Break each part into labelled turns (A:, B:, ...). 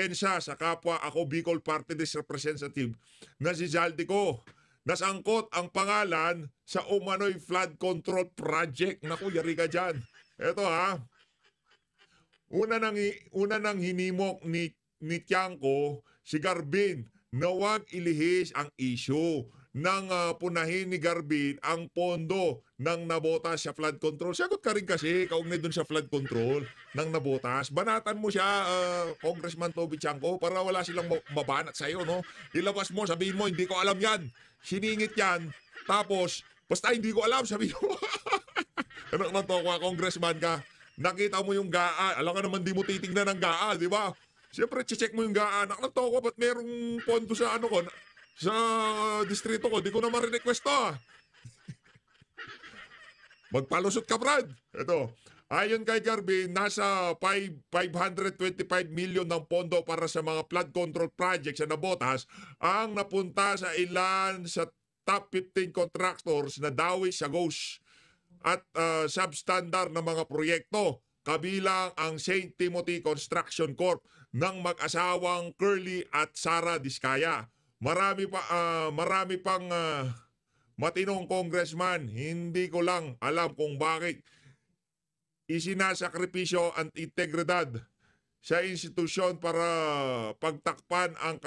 A: dipensya sa kapwa ako Bicol Party List Representative na si Zaldico. Nasangkot ang pangalan sa umano'y flood control project. Naku, yari ka dyan. Eto ha, una nang hinimok ni Tiangco si Garbin na huwag ilihis ang issue nang punahin ni Garbin ang pondo ng nabotas sa flood control. Sagot ka rin kasi, kaugnay dun sa flood control ng nabotas. Banatan mo siya, Congressman Toby Tiangco, para wala silang mabanat sa'yo, no? Ilabas mo, sabihin mo, hindi ko alam yan. Siningit yan. Tapos, basta hindi ko alam, sabihin mo. Ano na to, Congressman ka? Nakita mo yung GAA. Alam ka naman, di mo titignan ng GAA, di ba? Siyempre, check mo yung GAA. Nakalato ko, ba't merong pondo sa ano ko? Sa distrito ko, di ko naman request to. Magpalusot ka, Brad. Ito, ayon kay Garbin, nasa 525 million ng pondo para sa mga flood control projects sa nabotas ang napunta sa ilan sa top 15 contractors na dawi sa GOES at substandard na mga proyekto, kabilang ang St. Timothy Construction Corp ng mag-asawang Curly at Sara Diskaya. Marami pang matinong congressman, hindi ko lang alam kung bakit isinasakripisyo ang integridad sa institusyon para pagtakpan ang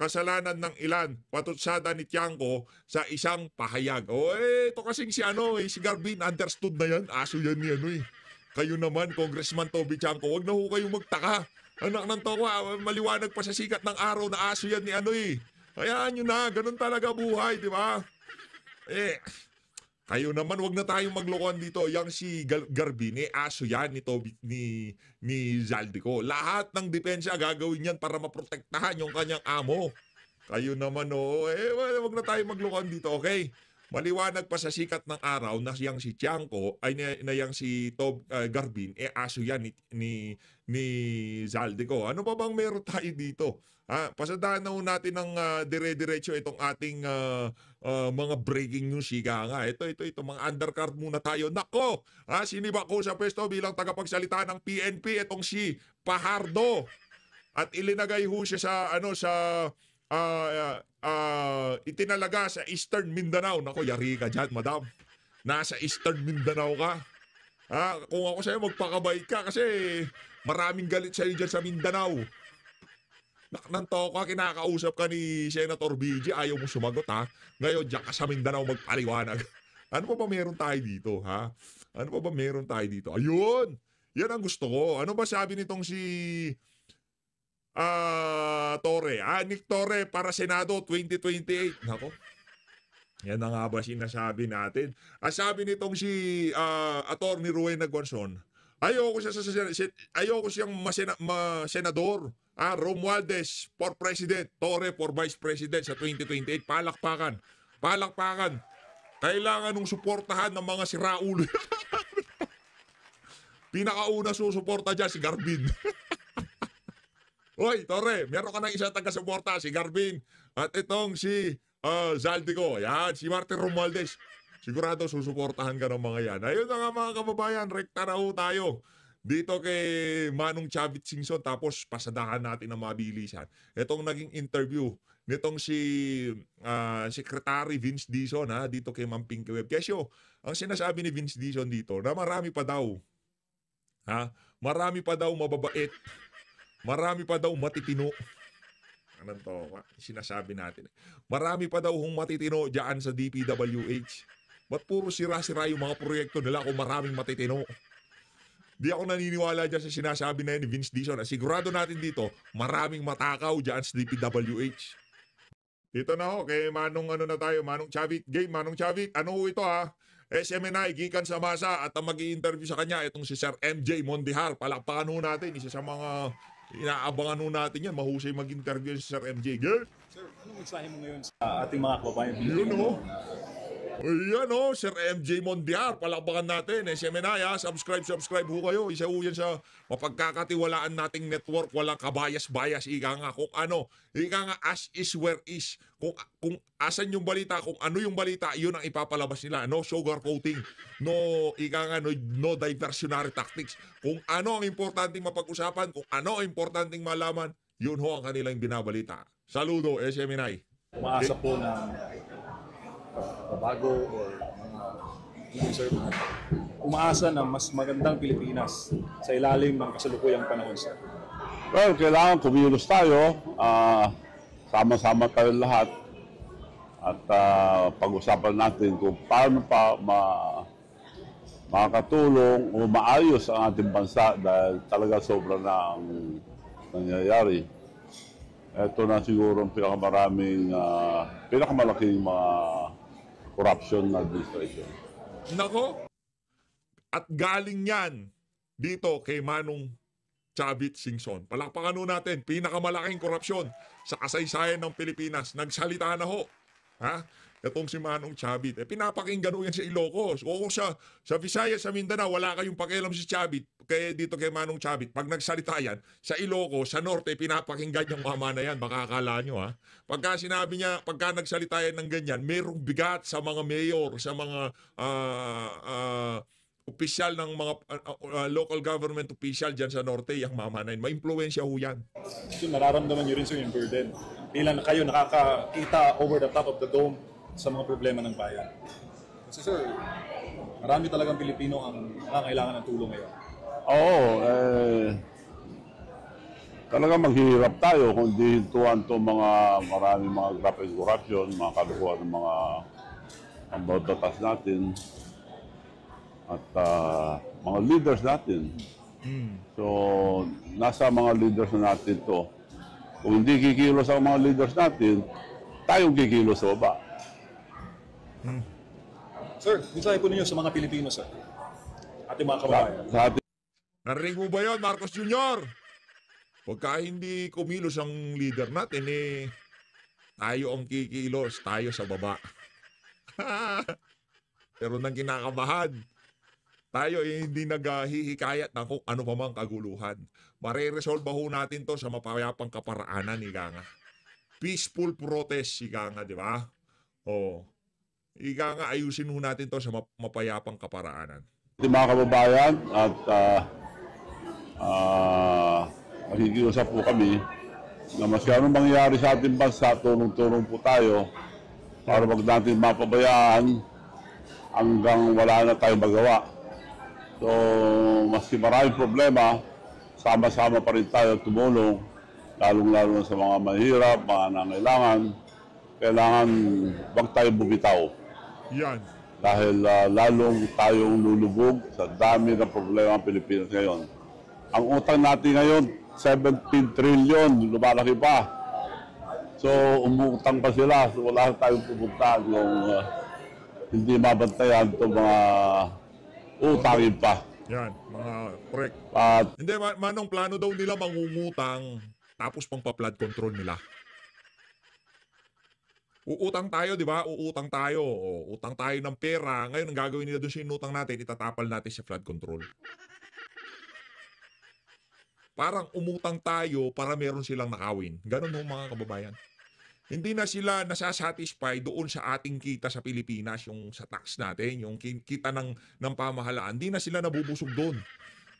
A: kasalanan ng ilan, patutsada ni Tiangco sa isang pahayag. Ito kasing si si Garbin, understood na yan. Aso yan ni Kayo naman, Congressman Toby Tiangco, wag na ho kayong magtaka. Anak ng toko, maliwanag pa sa sikat ng araw na aso yan ni Hayaan nyo na, ganun talaga buhay, di ba? Kayo naman, wag na tayong maglokohan dito. Yang si Garbin, aso yan ni Zaldico. Lahat ng depensa gagawin yan para maprotektahan yung kanyang amo. Kayo naman, wag na tayong maglokohan dito, okay? Maliwanag pa sa sikat ng araw na yang si Tiangco ay na yang si Garbin, aso yan ni Zaldico. Ano pa bang meron tayo dito? Pasadahan na natin ng dire-diretso itong ating mga breaking news, higa nga. Ito, mga undercard muna tayo. Nako! Siniba ko sa pwesto bilang tagapagsalita ng PNP itong si Pahardo. At ilinagay ho siya sa itinalaga sa Eastern Mindanao. Nako, yari ka dyan, madam. Nasa Eastern Mindanao ka. Kung ako sa'yo, magpakabait ka kasi maraming galit sa'yo dyan sa Mindanao. Naknanto ka, kinakausap ka ni Senator BG, ayaw mo sumagot, Ngayon, diyan ka sa Mindanao magpaliwanag. Ano pa ba meron tayo dito, Ano pa ba meron tayo dito? Ayun! Yan ang gusto ko. Ano ba sabi nitong si Torre? Nick Torre para Senado 2028. Nako. Yan na nga ba sinasabi natin? Sabi nitong si Attorney Rowena Guanzon, ayoko siyang senador. Romualdez for President, Torre for Vice President sa 2028. Palakpakan. Kailangan nung suportahan ng mga siraulo. Pinakauna susuporta dyan si Garbin. Hoy, Torre, meron ka ng isang taga-suporta, si Garbin. At itong si Zaldico. Yan, si Martin Romualdez. Sigurado susuportahan ka ng mga yan. Ayun na nga mga kababayan, rekta na ho tayo dito kay Manong Chavit Singson, tapos pasadahan natin ang mabilisan. Itong naging interview nitong si Secretary Vince Dizon dito kay Ma'am Pinky Web. Kesyo, ang sinasabi ni Vince Dizon dito na marami pa daw mababait, marami pa daw matitino. Anong to? Sinasabi natin. Marami pa daw matitino diyan sa DPWH. Ba't puro sira-sira yung mga proyekto nila kung maraming matitino? Di ako naniniwala dyan sa sinasabi na yun ni Vince Dizon. Sigurado natin dito, maraming matakaw dyan sa DPWH. Dito na ho, kay Manong Manong Chavit. Manong Chavit, ano ho ito SMNI, gikan sa masa at ang mag-i-interview sa kanya, itong si Sir MJ Mondihar. Palakpakan ho natin, isa sa mga inaabangan ho natin yan. Mahusay mag-interview si Sir MJ.
B: Sir, anong mensahe mo ngayon sa ating mga kababayan?
A: Yun ho. Ayan o, Sir MJ Mondiar, palakpakan natin. SMNI subscribe ho kayo. Isa ho yan sa mapagkakatiwalaan nating network. Walang kabayas-bayas, ika nga. Kung ano, ika nga as is where is. Kung asan yung balita, kung ano yung balita, yun ang ipapalabas nila. No sugarcoating, no, ika nga, no diversionary tactics. Kung ano ang importanteng mapag-usapan, kung ano ang importanteng malaman, yun ho ang kanilang binabalita. Saludo, SMNI.
B: Umaasa po ng bago or mga user umaasa na mas magandang Pilipinas sa ilalim ng kasalukuyang panahon, sir.
C: Well, kailangan kumilos tayo, sama-sama tayo lahat at pag-usapan natin kung paano pa makakatulong o maayos ang ating bansa dahil talaga sobra na ang nangyayari. Ito na siguro ang pinakamalaking mga corruption na administration.
A: Nako, at galing yan dito kay Manong Chavit Singson. Palakpakan natin, pinakamalaking korupsyon sa kasaysayan ng Pilipinas. Nagsalita na ho. Ha? Itong si Manong Chavit. Pinapakinggan ho yan sa Ilocos. O sa Visayas, sa Mindanao, wala kayong pakialam si Chavit. Kaya dito kay Manong Chavit, pag nagsalita yan, sa Ilocos, sa Norte, pinapakinggan yung mama na yan. Baka akala nyo ha. Pagka sinabi niya, pagka nagsalita yan ng ganyan, merong bigat sa mga mayor, sa mga opisyal ng mga local government official dyan sa Norte, yung mama na yun. Maimpluwensya ho yan.
B: So nararamdaman nyo rin sa yung burden. Ilan kayo nakakakita over the top of the dome sa mga problema ng bayan. Kasi sir, marami talagang Pilipino ang nakakailangan ng tulong ngayon.
C: Oo, talaga maghihirap tayo kung di hintuan to maraming mga graft and corruption, mga kalukuhan ng mga ang batas natin at mga leaders natin. So, nasa mga leaders na natin to. Kung hindi kikilos ang mga leaders natin, tayong kikilos sa baba.
B: Sir, mensahe po ninyo sa mga Pilipino, sir. Ating mga kababayan.
C: Sa ating
A: Narinig mo ba yun, Marcos Jr.? Pagka hindi kumilos ang leader natin, tayo ang kikilos, tayo sa baba. Pero nang kinakabahan, tayo hindi naghihikayat ng kung ano pa mang kaguluhan. Mareresolve ho natin to sa mapayapang kaparaanan, ika nga. Peaceful protest, ika nga, di ba? O, ika nga, ayusin ho natin to sa mapayapang kaparaanan.
C: mga kababayan at makikiusap po kami na mas anong mangyayari sa ating bansa, tulong-tulong po tayo para wag natin mapabayaan hanggang wala na tayong magawa. So, maski maraming problema, sama-sama pa rin tayo tumulong, lalong-lalo sa mga mahirap, mga nangailangan. Kailangan wag tayo bumitaw.
A: Yan.
C: Dahil lalong tayong lulubog sa dami ng problema ng Pilipinas ngayon. Ang utang natin ngayon, 17 trillion, lumalaki pa. So, umutang pa sila. So, wala tayong pupuntahan kung hindi mabantayan itong mga utangin pa.
A: Yan, mga correct.
C: At
A: Hindi, manong plano daw nila mangungutang tapos pang pa-flood control nila. Uutang tayo, di ba? Uutang tayo. Utang tayo ng pera. Ngayon, ang gagawin nila doon sa inutang natin, itatapal natin sa flood control. Parang umutang tayo para meron silang nakawin. Ganon ho mga kababayan. Hindi na sila nasasatisfy doon sa ating kita sa Pilipinas, yung sa tax natin, yung kita ng pamahalaan. Hindi na sila nabubusog doon.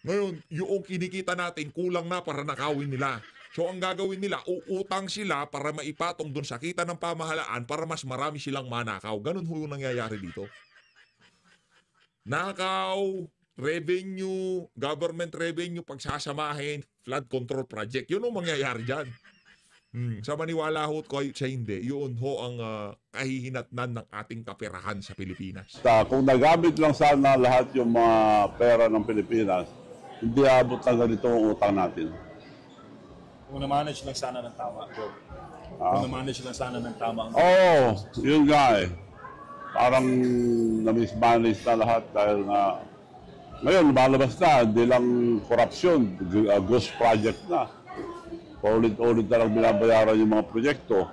A: Ngayon, yung kinikita natin, kulang na para nakawin nila. So, ang gagawin nila, uutang sila para maipatong doon sa kita ng pamahalaan para mas marami silang manakaw. Ganon ho yung nangyayari dito. Nakaw, revenue, government revenue, pagsasamahin, flood control project. Yun ang mangyayari dyan. Sa maniwala ho ko sa hindi, yun ho ang kahihinatnan ng ating kaperahan sa Pilipinas.
C: kung nagamit lang sana lahat yung mga pera ng Pilipinas, hindi abot ng ganito ang utang natin.
B: Kung na-manage lang sana ng tama, bro. Kung na-manage lang sana ng tama.
C: Oo, yun nga eh. Parang na-mismanage na lahat dahil nga ngayon lumalabas na, hindi lang korupsyon, ghost project na. Paulit-ulit na lang binabayaran yung mga proyekto.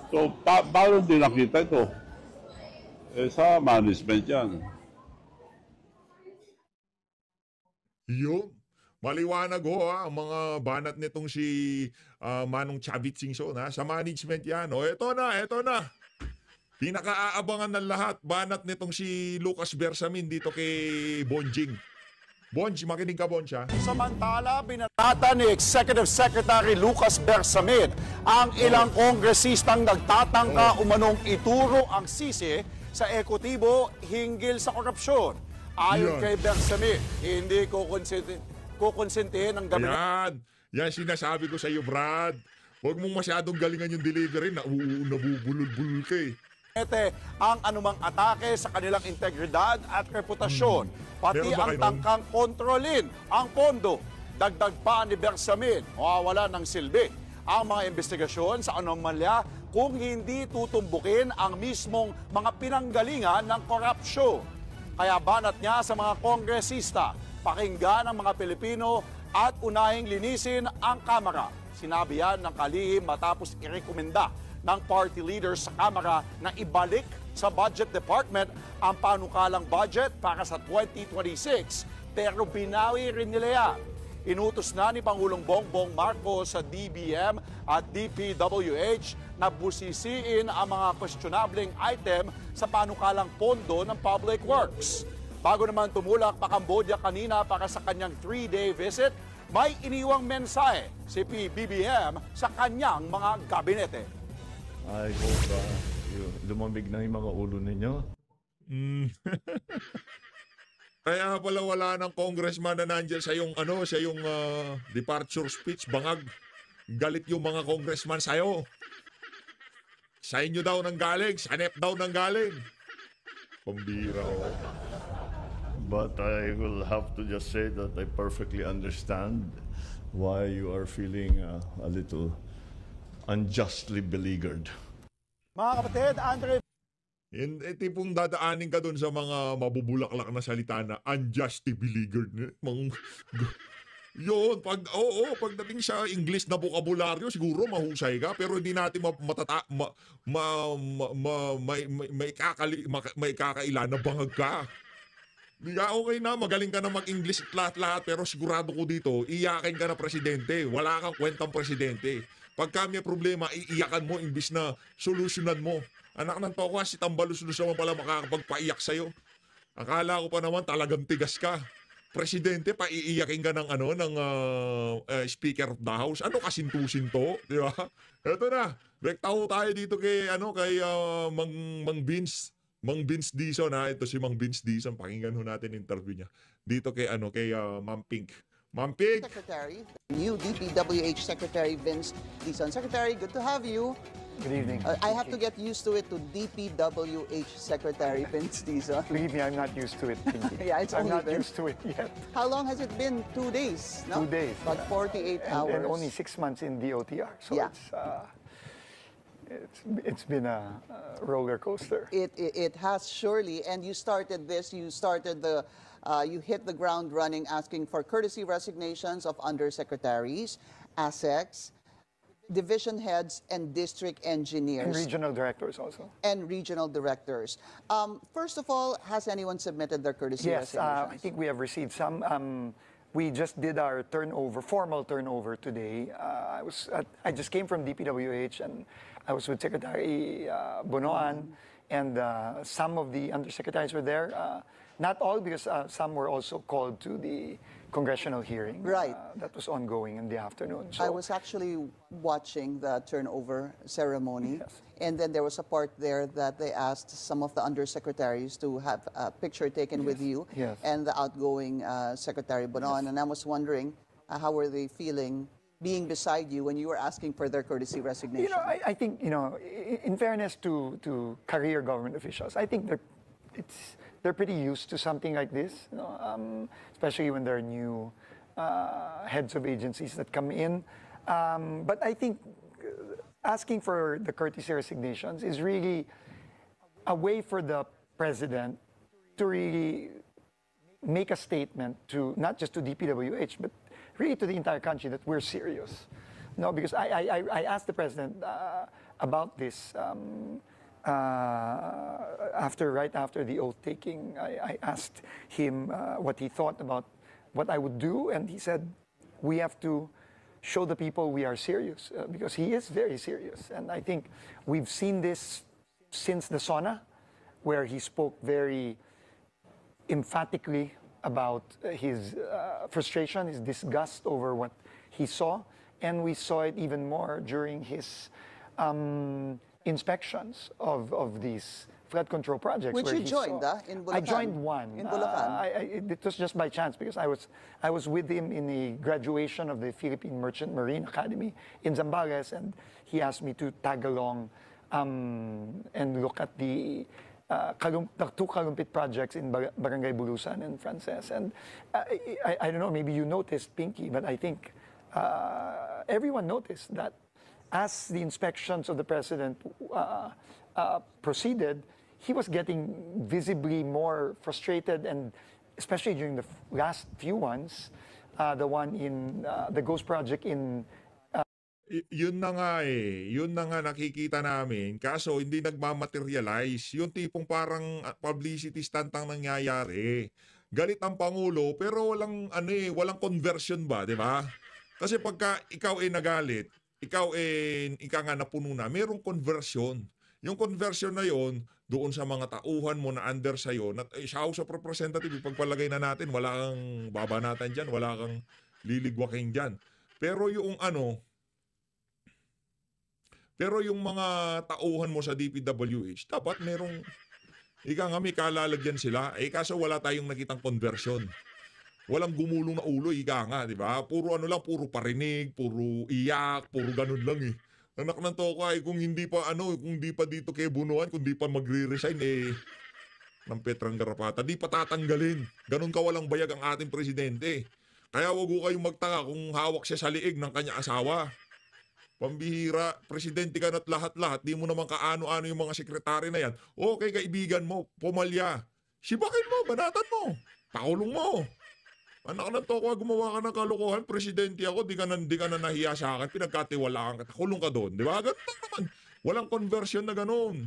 C: So, paano hindi nakita ito? Sa management yan.
A: Yun. Maliwanag ho ang mga banat nitong si Manong Chavit Singson ha. Sa management yan. O eto na, eto na. Pinakaaabangan ng lahat, banat nitong si Lucas Bersamin dito kay Bonjing. Bonj, makinig ka Bonj ha.
D: Samantala, binatata ni Executive Secretary Lucas Bersamin ang ilang kongresistang nagtatangka umanong ituro ang sisi sa ekotibo hinggil sa korupsyon. Ayon
A: Yan.
D: kay Bersamin, hindi kukonsentihin ng gabinete
A: Ayan. Yan sinasabi ko sa iyo, Brad. Huwag mong masyadong galingan yung delivery. Nabubulol-bulol ka eh.
D: ang anumang atake sa kanilang integridad at reputasyon, pati
A: Meron ba
D: ang
A: kayo nun?
D: tangkang kontrolin ang pondo. Dagdag pa ni Bersamin, mawawala ng silbi ang mga investigasyon sa anomalya kung hindi tutumbukin ang mismong mga pinanggalingan ng korupsyon. Kaya banat niya sa mga kongresista, pakinggan ang mga Pilipino at unahing linisin ang Kamara. Sinabi yan ng kalihim matapos irekomenda ng party leaders sa Kamara na ibalik sa Budget Department ang panukalang budget para sa 2026. Pero binawi rin nila yan. Inutos na ni Pangulong Bongbong Marcos sa DBM at DPWH na busisiin ang mga questionableng item sa panukalang pondo ng Public Works. Bago naman tumulak pa Cambodia kanina para sa kanyang 3-day visit, may iniwang mensahe si PBBM sa kanyang mga gabinete.
E: I hope lumamig na yung mga ulo ninyo.
A: Kaya pala wala ng congressman na nandiyan sa yung departure speech, bangag. Galit yung mga congressman sa'yo. Sa inyo daw nang galing, sa NEP daw nang galing. Pambira oh.
E: But I will have to just say that I perfectly understand why you are feeling a little unjustly beleaguered.
D: Mga kapatid, Andre
A: Tipong dadaanin ka dun sa mga mabubulaklak na salita na unjustly beleagured. Yun, pagdating sa English na bokabularyo, siguro mahusay ka, pero hindi natin may kakailan na bangag ka. Okay na, magaling ka na mag-English at lahat-lahat, pero sigurado ko dito, iyakin ka na presidente. Wala kang kwentang presidente. Pagka may problema, iiyakan mo imbis na solusyonan mo. Anak ng toko, si Tambalus-lus naman pala makakapagpaiyak sa'yo. Akala ko pa naman talagang tigas ka. Presidente, paiiyakin ka ng Speaker of the House. Ano kasinto-sinto, di ba? Eto na, rektaho tayo dito kay Mang Vince. Mang Vince Dizon ha. Ito si Mang Vince Dizon. Pakinggan ho natin interview niya. Dito kay Ma'am Pink. Ma'am Pink.
F: Secretary, new DPWH Secretary Vince Dizon. Secretary, good to have you.
G: Good evening.
F: I have to get used to it to DPWH Secretary Vince Dizon.
G: Believe me, I'm not used to it. Pinky.
F: Yeah, it's
G: I'm
F: only
G: not
F: been-
G: used to it yet.
F: How long has it been? 2 days, no?
G: 2 days.
F: About 48 hours.
G: And only 6 months in DOTR. So
F: Yeah.
G: it's been a roller coaster.
F: It has surely, and you started this, you hit the ground running asking for courtesy resignations of undersecretaries, ASECs, division heads, and district engineers.
G: And regional directors also.
F: And regional directors. First of all, has anyone submitted their courtesy
G: Yes,
F: resignations?
G: I think we have received some. We just did our formal turnover today. I just came from DPWH and I was with Secretary Bonoan, and some of the undersecretaries were there. Not all, because some were also called to the congressional hearing.
F: Right.
G: That was ongoing in the afternoon.
F: I was actually watching the turnover ceremony,
G: Yes.
F: and then there was a part there that they asked some of the undersecretaries to have a picture taken with you
G: Yes.
F: and the outgoing Secretary Bonon, and I was wondering how were they feeling being beside you when you were asking for their courtesy resignation?
G: I think, in fairness to career government officials, I think they're pretty used to something like this, especially when there are new heads of agencies that come in. But I think asking for the courtesy resignations is really a way for the president to really make a statement to not just to DPWH, but really to the entire country that we're serious. No, because I asked the president about this right after the oath taking, I asked him what he thought about what I would do, and he said, we have to show the people we are serious, because he is very serious. And I think we've seen this since the sauna, where he spoke very emphatically about his frustration, his disgust over what he saw. And we saw it even more during his inspections of these flood control projects.
F: Which
G: where
F: you
G: he
F: joined,
G: saw,
F: in Bulacan.
G: I joined one.
F: In Bulacan.
G: It was just by chance, because I was with him in the graduation of the Philippine Merchant Marine Academy in Zambales, and he asked me to tag along and look at the two Kalumpit projects in Barangay Bulusan and Frances. And I don't know, maybe you noticed, Pinky, but I think everyone noticed that as the inspections of the president proceeded, he was getting visibly more frustrated, and especially during the last few ones, the one in the Ghost Project in
A: Yun na nga eh. Yun na nga nakikita namin. Kaso hindi nagmamaterialize. Yung tipong parang publicity stunt ang nangyayari. Galit ang Pangulo pero walang walang conversion ba, di ba? Kasi pagka ikaw nagalit, ikaw ika nga napuno na, merong conversion. Yung conversion na yon doon sa mga tauhan mo na under sa'yo, sa House of Representatives, pagpalagay na natin, wala kang babanatan dyan, wala kang liligwaking dyan. Pero yung mga tauhan mo sa DPWH, dapat merong, ika nga may kalalagyan sila, kaso wala tayong nakitang conversion. Walang gumulong na ulo, ika nga, di ba? Puro puro parinig, puro iyak, puro ganun lang eh. Anak ng toka kung hindi pa dito kay bunuan, kung di pa magre-resign ng Petrang Garapata, di pa tatanggalin. Ganun ka walang bayag ang ating presidente. Kaya wag ko kayong magtaka kung hawak siya sa liig ng kanya asawa. Pambihira, presidente ka na't lahat-lahat, di mo naman kaano-ano yung mga sekretary na yan. Okay, kaibigan mo, pumalya. Sibakin mo, banatan mo, pakulong mo. Anak ng toko, gumawa ka ng kalokohan, presidente ako, di ka na nahiya sa akin, pinagkatiwalaan ka, kulong ka doon. Di ba? Ganun lang naman. Walang conversion na ganun.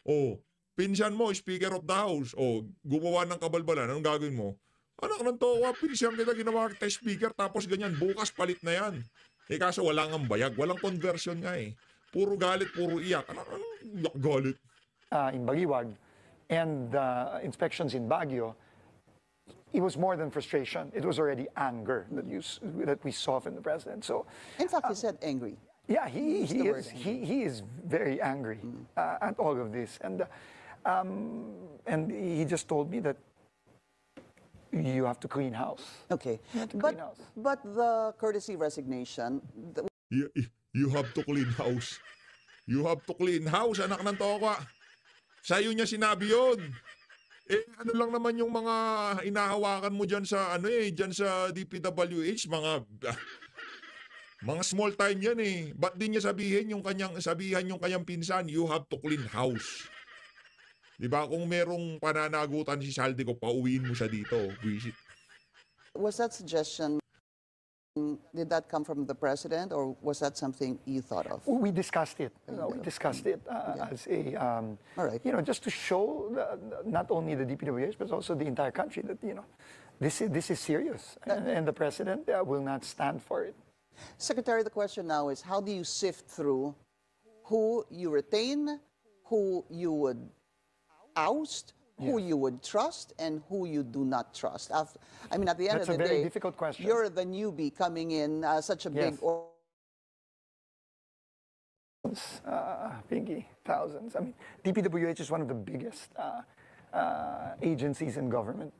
A: O, pinsan mo, Speaker of the House, o, gumawa ng kabalbalan, anong gagawin mo? Anak ng toko, pinsan kita, ginawa kita speaker, tapos ganyan, bukas palit na yan. Kaso wala nga bayag, walang conversion nga eh. Puro galit, puro iyak. Anong galit?
G: In Bagiwag and the inspections in Baguio, it was more than frustration. It was already anger that we saw from the president. So,
F: In fact, he said angry.
G: yeah,
F: used the word
G: he is very angry at all of this, and he just told me that you have to clean house.
F: Okay.
G: to clean house.
F: But the courtesy resignation,
A: You have to clean house. You have to clean house, anak ng toka. Sa'yo niya sinabi yun. Ano lang naman yung mga inahawakan mo dyan sa, dyan sa DPWH, mga small time yan eh. Ba't di niya sabihan yung kanyang pinsan, you have to clean house. Diba? Kung merong pananagutan si Saldico, pauwiin mo siya dito. Visit.
F: was that suggestion, did that come from the president, or was that something you thought of?
G: We discussed it. We discussed it as a,
F: All right.
G: just to show not only the DPWH but also the entire country that this is serious, and the president will not stand for it.
F: Secretary, the question now is, how do you sift through who you retain, who you would oust, who you would trust, and who you do not trust? At the end
G: That's
F: of the
G: a very
F: day,
G: difficult question.
F: you're the newbie coming in, such a big...
G: Yes. Pinky, thousands. DPWH is one of the biggest agencies in government,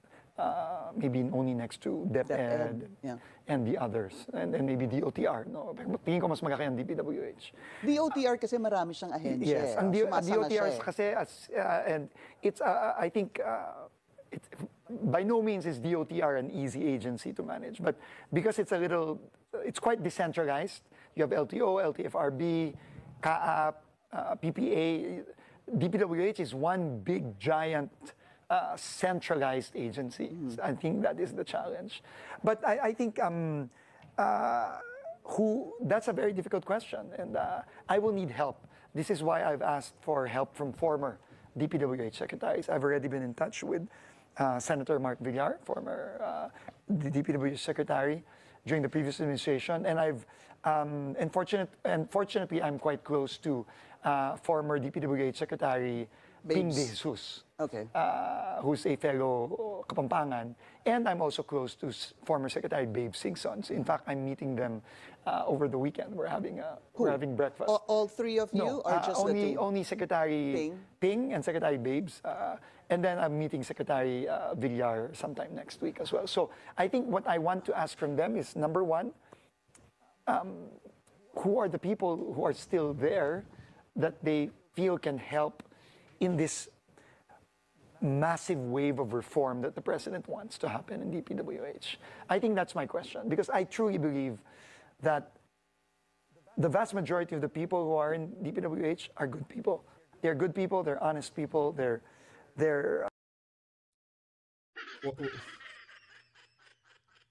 G: maybe only next to DepEd
F: yeah.
G: and the others, and maybe DOTR. No, tingin ko mas malaki ang DPWH.
F: DOTR kasi marami siyang ahensya.
G: Yes, ang
F: Sumasama siya
G: DOTR kasi and it's I think it by no means is DOTR an easy agency to manage, but because it's quite decentralized. You have LTO, LTFRB, CAAP, PPA. DPWH is one big giant centralized agency. I think that is the challenge. But I think that's a very difficult question, and I will need help this is why I've asked for help from former DPWH secretaries. I've already been in touch with Senator Mark Villar, former the DPWH secretary during the previous administration, and unfortunately, I'm quite close to former DPWH Secretary Ping
F: Babes.
G: De Jesus,
F: Okay.
G: who's a fellow Kapampangan, and I'm also close to former Secretary Babe Sigsons. In fact, I'm meeting them over the weekend. We're having breakfast.
F: All three of you,
G: No,
F: or just
G: only
F: the two?
G: only Secretary Ping and Secretary Babes, and then I'm meeting Secretary Villar sometime next week as well. So I think what I want to ask from them is, number one, who are the people who are still there that they feel can help in this massive wave of reform that the president wants to happen in DPWH? I think that's my question, because I truly believe that the vast majority of the people who are in DPWH are good people. They're good people, they're honest people, they're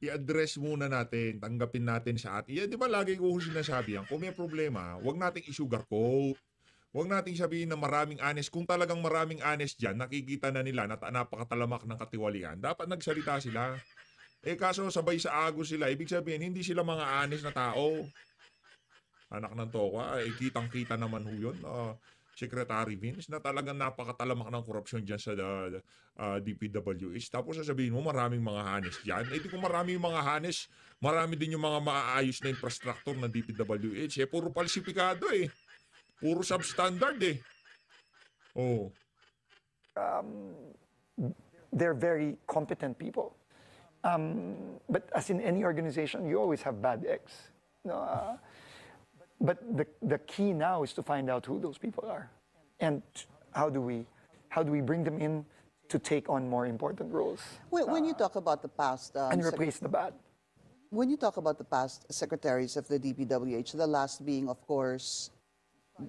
A: I-address muna natin, tanggapin natin siya. At di ba lagi ko sinasabi yan, kung may problema, huwag nating i-sugarcoat. Huwag nating sabihin na maraming honest. Kung talagang maraming honest dyan, nakikita na nila na napakatalamak ng katiwalian, dapat nagsalita sila. Kaso sabay sa agos sila, ibig sabihin, hindi sila mga honest na tao. Anak ng toka, kitang-kita naman ho yun. Secretary Vince, na talagang napakatalamak ng korupsyon dyan sa DPWH. Tapos sasabihin mo, maraming mga honest dyan. Di kung maraming mga honest, marami din yung mga maaayos na infrastructure ng DPWH. Puro falsifikado Puro substandard Oh.
G: they're very competent people. But as in any organization, you always have bad eggs. No, but the key now is to find out who those people are, and how do we bring them in to take on more important roles
F: When you talk about the past,
G: and replace the bad.
F: when you talk about the past secretaries of the DPWH, the last being, of course,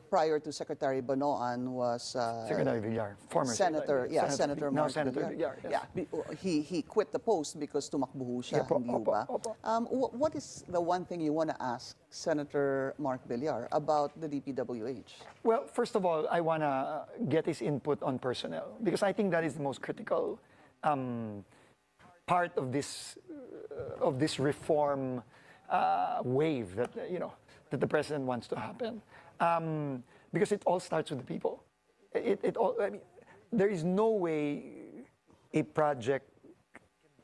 F: prior to Secretary Banoan was
G: Secretary Villar, former
F: Senator,
G: Secretary,
F: Senator
G: now
F: Mark
G: Senator
F: Villar.
G: Villar, yes.
F: He quit the post because tumakbo ho siya,
G: Opo,
F: hindi ho
G: opo,
F: ba?
G: opo.
F: What is the one thing you want to ask Senator Mark Villar about the DPWH?
G: Well, first of all, I want to get his input on personnel, because I think that is the most critical part of this reform wave that that the president wants to happen. Because it all starts with the people. I mean, there is no way a project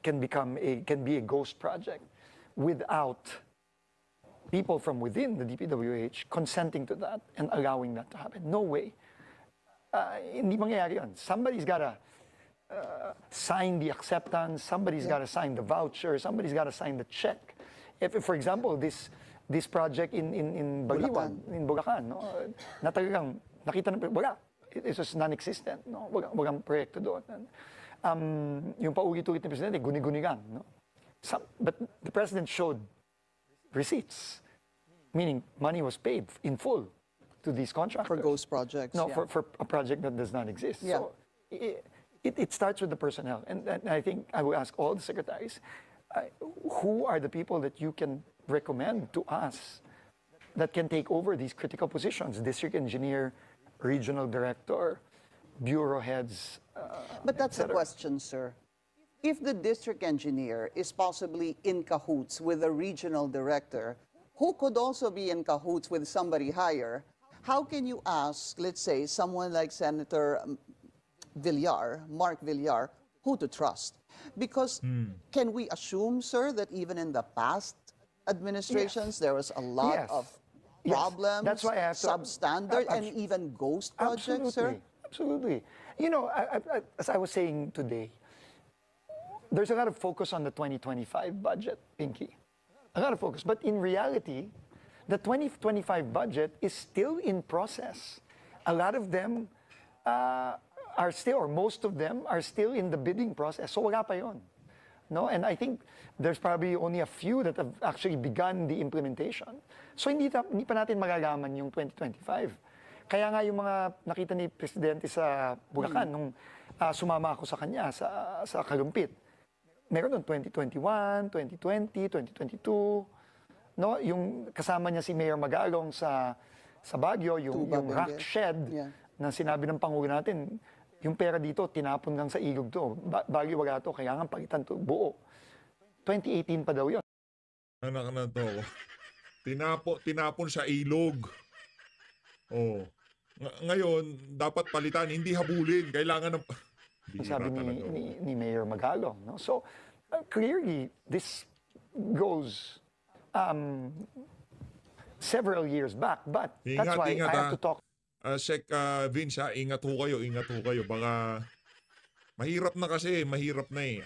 G: can be a ghost project without people from within the DPWH consenting to that and allowing that to happen. No way. Hindi mangyayari yun. Somebody's got to sign the acceptance, somebody's got to sign the voucher, somebody's got to sign the check. If, for example, this project in Baliwan, in Bulacan, no, na talagang nakita na, wala. It was non-existent. No? Walang proyekto doon. Yung paulit-ulit ni Presidente, guni-guni lang. No? But the President showed receipts, meaning money was paid in full to these contractors.
F: For ghost projects?
G: No,
F: yeah.
G: for a project that does not exist.
F: Yeah.
G: So it starts with the personnel. And I think I will ask all the secretaries, who are the people that you can recommend to us that can take over these critical positions? District engineer, regional director, bureau heads.
F: But that's the
G: etc.
F: question, sir. If the district engineer is possibly in cahoots with the regional director, who could also be in cahoots with somebody higher, how can you ask, let's say, someone like Senator Villar, Mark Villar, who to trust? Because can we assume, sir, that even in the past administrations, there was a lot
G: Yes.
F: of
G: Yes.
F: problems,
G: That's why I have to-
F: substandard, and even ghost projects, sir?
G: Absolutely. You know, as I was saying today, there's a lot of focus on the 2025 budget, Pinky. A lot of focus. But in reality, the 2025 budget is still in process. A lot of them are still, or most of them, are still in the bidding process. So wala pa yun. No? And I think there's probably only a few that have actually begun the implementation. So hindi pa natin magagaman yung 2025. Kaya nga yung mga nakita ni Presidente sa Bulacan nung sumama ako sa kanya sa Kalumpit. Meron doon 2021, 2020, 2022. No, yung kasama niya si Mayor Magalong sa sa Baguio,
F: Tuba,
G: yung rock
F: Benguet.
G: shed
F: Yeah.
G: na sinabi ng Pangulo natin, yung pera dito, tinapon lang sa ilog to. Baguio wala to, kailangan palitan to buo. 2018 pa daw yun.
A: Anak na to. Tinapon sa ilog. Oh. Ngayon, dapat palitan, hindi habulin. Kailangan ng... Bihira
G: Sabi
A: talaga.
G: ni Mayor Magalong. No? So, clearly, this goes several years back. But that's
A: Ingat,
G: why
A: ingat,
G: I have
A: ha?
G: to talk
A: Sec Vince, ingat ho kayo. Baka mahirap na kasi, mahirap na eh.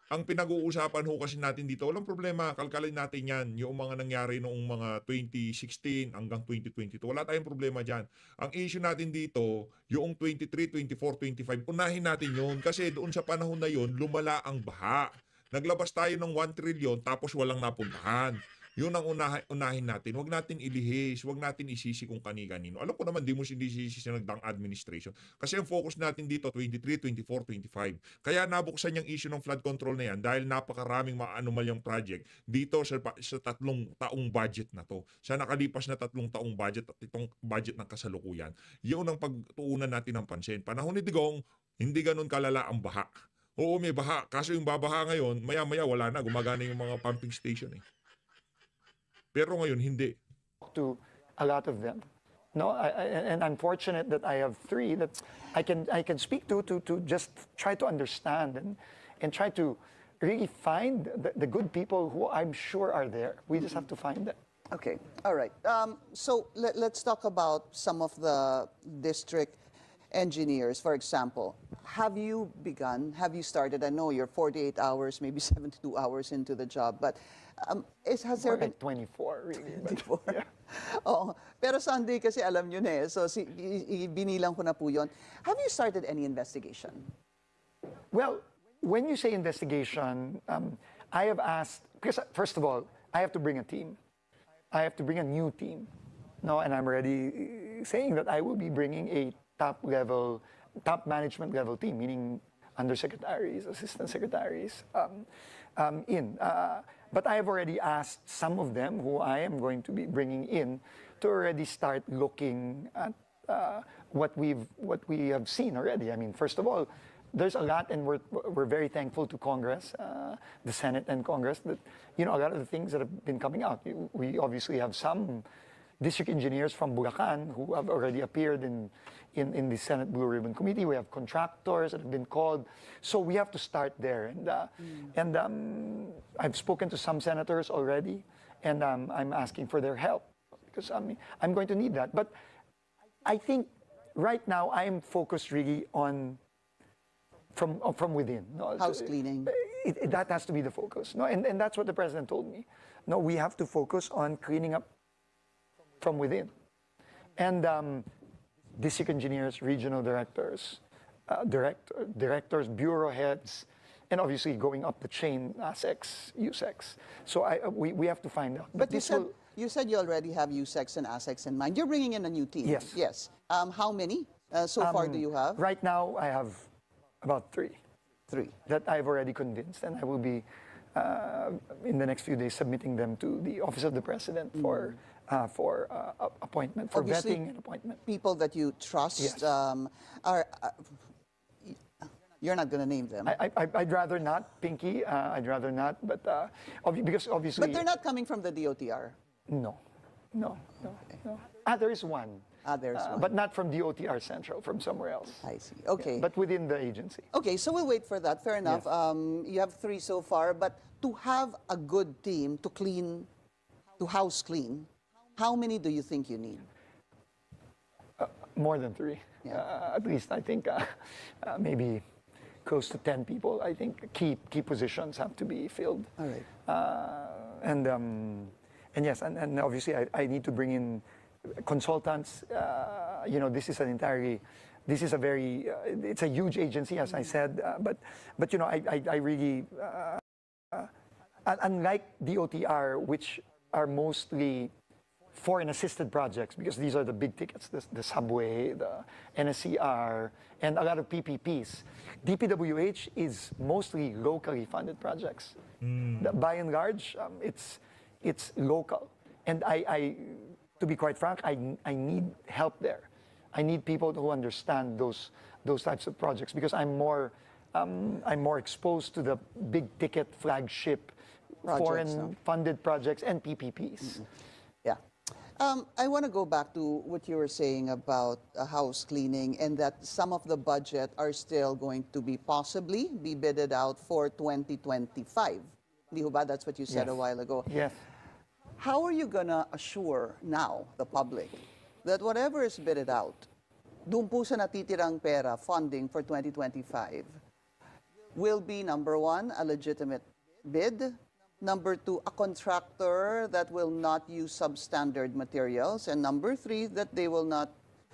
A: Ang pinag-uusapan ho kasi natin dito, walang problema, kalkalin natin yan, yung mga nangyari noong mga 2016 hanggang 2022. Wala tayong problema dyan. Ang issue natin dito, yung 23, 24, 25, unahin natin yun. Kasi doon sa panahon na yun, lumala ang baha. Naglabas tayo ng 1 trillion tapos walang napuntahan. Yun ang unahin natin. Huwag natin ilihis, huwag natin isisi kung kani-kanino. Alam ko naman, di mo sinisisi sa nagdaang administration. Kasi ang focus natin dito, 23, 24, 25. Kaya nabuksan yung issue ng flood control na yan dahil napakaraming maanumalyang project dito sa 3 taong budget na to. Sa nakalipas na 3 taong budget at itong budget ng kasalukuyan. Yun ang pagtuunan natin ng pansin. Panahon ni Digong, hindi ganun kalala ang baha. Oo, may baha. Kaso yung babaha ngayon, maya-maya wala na. Gumagana yung mga pumping station eh. Pero ngayon, hindi.
G: to a lot of them. No, and I'm fortunate that I have 3 that I can speak to just try to understand and try to really find the good people who I'm sure are there. We just have to find them.
F: Okay, all right. So let's talk about some of the district engineers, for example. Have you started? I know you're 48 hours, maybe 72 hours into the job, but has there
G: More
F: been...
G: like 24, really. But, yeah.
F: Oo. Pero Sunday kasi alam nyo na eh. So binilang ko na po yun. Have you started any investigation?
G: Well, when you say investigation, I have asked, because first of all, I have to bring a team. I have to bring a new team. No, and I'm already saying that I will be bringing a top management level team, meaning undersecretaries, assistant secretaries in. But I have already asked some of them who I am going to be bringing in to already start looking at what we have seen already. I mean, first of all, there's a lot, and we're very thankful to Congress, the Senate and Congress, that a lot of the things that have been coming out. We obviously have some district engineers from Bulacan who have already appeared in the Senate Blue Ribbon Committee. We have contractors that have been called. So we have to start there. And I've spoken to some senators already, and I'm asking for their help because I'm going to need that. But I think right now I'm focused really on from within. No?
F: House cleaning.
G: That has to be the focus. No? And that's what the president told me. No, we have to focus on cleaning up from within. And district engineers, regional directors, directors, bureau heads, and obviously going up the chain, ASEX, USEX. So we have to find out.
F: But you said you already have USEX and ASEX in mind. You're bringing in a new team.
G: Yes.
F: Yes. How many so far do you have?
G: Right now, I have about 3.
F: 3.
G: That I've already convinced, and I will be, in the next few days, submitting them to the Office of the President for appointment, for
F: Obviously,
G: vetting and appointment.
F: People that you trust
G: Yes.
F: you're not going to name them.
G: I'd rather not, Pinky. I'd rather not, but because obviously.
F: But they're not coming from the DOTR.
G: No. There is one.
F: There's one.
G: But not from DOTR Central, from somewhere else.
F: I see. Okay.
G: But within the agency.
F: Okay, so we'll wait for that. Fair enough.
G: Yes.
F: You have 3 so far, but to have a good team to house clean, how many do you think you need?
G: More than 3.
F: Yeah.
G: At least I think maybe close to 10 people. I think key positions have to be filled.
F: All right.
G: And yes, and obviously I need to bring in consultants. This is it's a huge agency, as I said. But I really, unlike DOTR, which are mostly foreign-assisted projects, because these are the big tickets, the subway, the NSCR, and a lot of PPPs. DPWH is mostly locally funded projects. By and large, it's local. And to be quite frank, I need help there. I need people who understand those types of projects because I'm more exposed to the big ticket flagship
F: Projects,
G: foreign
F: no?
G: funded projects and PPPs.
F: Yeah. I want to go back to what you were saying about house cleaning and that some of the budget are still going to be possibly be bidded out for 2025. Di ho ba? That's what you said a
G: Yes.
F: while ago.
G: Yes.
F: How are you going to assure now the public that whatever is bidded out, doon po sa natitirang pera, funding for 2025, will be, number one, a legitimate bid, number two, a contractor that will not use substandard materials, and number three, that they will not,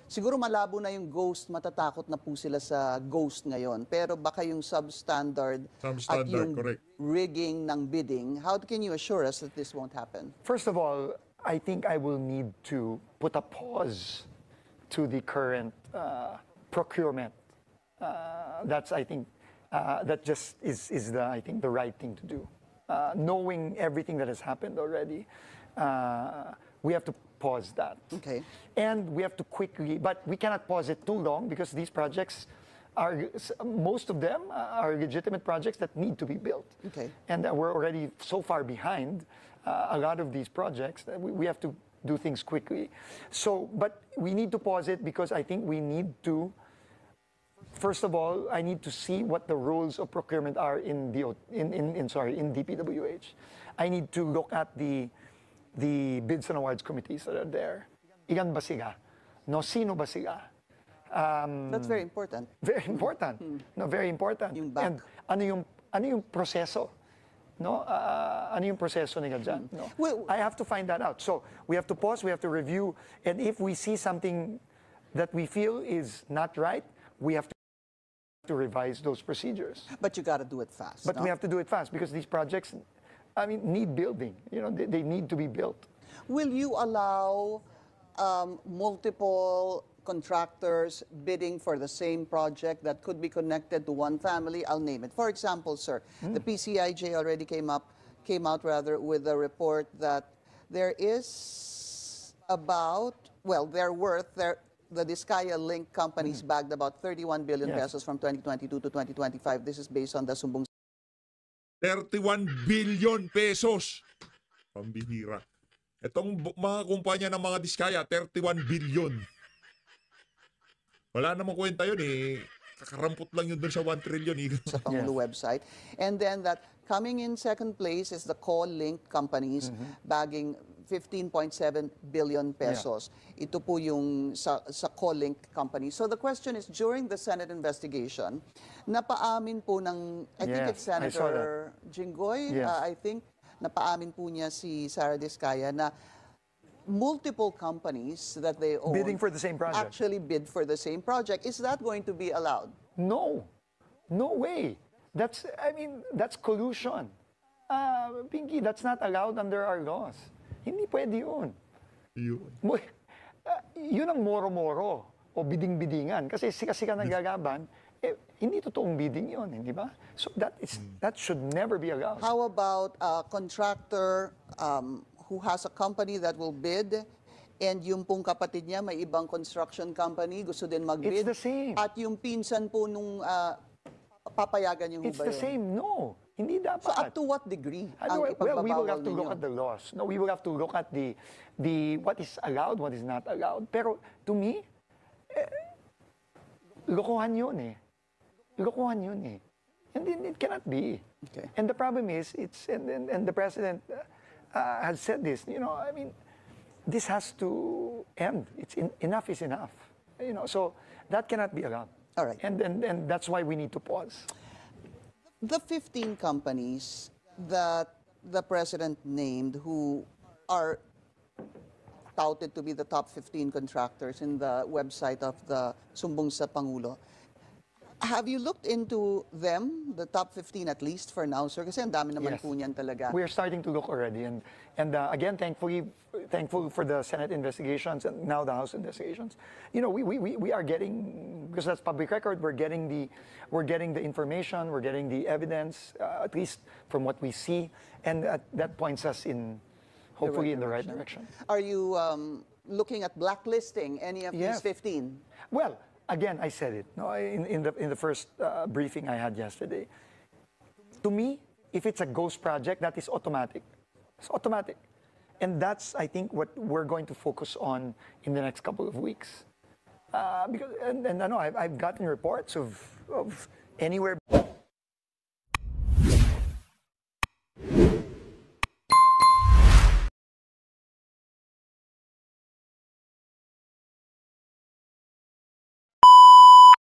F: siguro malabo na yung ghost, matatakot na po sila sa ghost ngayon, pero baka yung substandard at
A: Substandard,
F: yung
A: correct.
F: rigging ng bidding, how can you assure us that this won't happen?
G: First of all, I think I will need to put a pause to the current procurement. That's, I think, that just is the, I think, the right thing to do. Knowing everything that has happened already, we have to pause that.
F: Okay.
G: And we have to quickly, but we cannot pause it too long because these projects are, most of them are legitimate projects that need to be built.
F: Okay.
G: And we're already so far behind a lot of these projects that we have to do things quickly. So, but we need to pause it because I think we need to, first of all, I need to see what the rules of procurement are in DPWH. I need to look at the bids and awards committees that are there. Ilan ba sila? No, sino ba sila?
F: That's very important.
G: Very important. No, very important.
F: Yung back.
G: And ano yung proseso? No? Ano yung proseso nila dyan? No?
F: Well-
G: I have to find that out. So we have to pause, we have to review, and if we see something that we feel is not right, we have to revise those procedures.
F: But you got to do it fast.
G: But
F: no?
G: we have to do it fast because these projects, I mean, need building. You know, they need to be built.
F: Will you allow multiple contractors bidding for the same project that could be connected to one family? I'll name it. For example, sir, the PCIJ already came out with a report that there is about, well, the Discaya Link companies bagged about 31 billion
G: Yes.
F: pesos from 2022 to 2025. This is based on the Sumbong
A: 31 billion pesos. Pambihira. Itong mga kumpanya ng mga Diskaya, 31 billion. Wala namang kwenta yun eh. Kakarampot lang yun dun sa 1 trillion. Eh.
F: sa Pangulo website. And then that coming in second place is the call-link companies bagging 15.7 billion pesos. Ito po yung sa call-link company. So the question is, during the Senate investigation, napaamin po ng, I think
G: Yes,
F: it's
G: I saw
F: Senator Jinggoy,
G: Yes.
F: I think, napaamin po niya si Sara Diskaya na multiple companies that they own
G: Bidding for the same project.
F: actually bid for the same project. Is that going to be allowed?
G: No, no way. That's collusion. Pinky, that's not allowed under our laws. Hindi pwede yun.
A: Yun.
G: Yun ang moro-moro o biding-bidingan. Kasi sika-sika naglalaban, hindi totoong bidding yun, hindi ba? So that should never be allowed.
F: How about a contractor who has a company that will bid and yung pong kapatid niya may ibang construction company, gusto din magbid?
G: It's the same.
F: At yung pinsan po nung papayagan niyo ho
G: It's
F: ba
G: the
F: yun?
G: same. No, hindi dapat.
F: So up to what degree ang
G: Well, we will
F: ipagbabawal
G: have to look
F: ninyo?
G: at the laws. No, we will have to look at the what is allowed, what is not allowed. Pero to me, lokohan yun eh. Lokohan yun eh. And it cannot be.
F: Okay.
G: And the problem is, and the president has said this. You know, I mean, this has to end. Enough is enough. You know, so that cannot be allowed.
F: All right.
G: And that's why we need to pause.
F: The 15 companies that the president named who are touted to be the top 15 contractors in the website of the Sumbong sa Pangulo, have you looked into them, the top 15 at least for now, sir? Kasi ang dami naman
G: Yes.
F: po niyan talaga.
G: We're starting to look already, and again, thankful for the Senate investigations and now the House investigations. You know, we are getting, because that's public record. We're getting the information, we're getting the evidence, at least from what we see, and that points us in hopefully in the right direction.
F: Are you looking at blacklisting any of
G: Yes.
F: these 15?
G: Well, again, I said it no, in the first briefing I had yesterday. To me, if it's a ghost project, that is automatic. It's automatic. And that's, I think, what we're going to focus on in the next couple of weeks. Because, and I know I've gotten reports of anywhere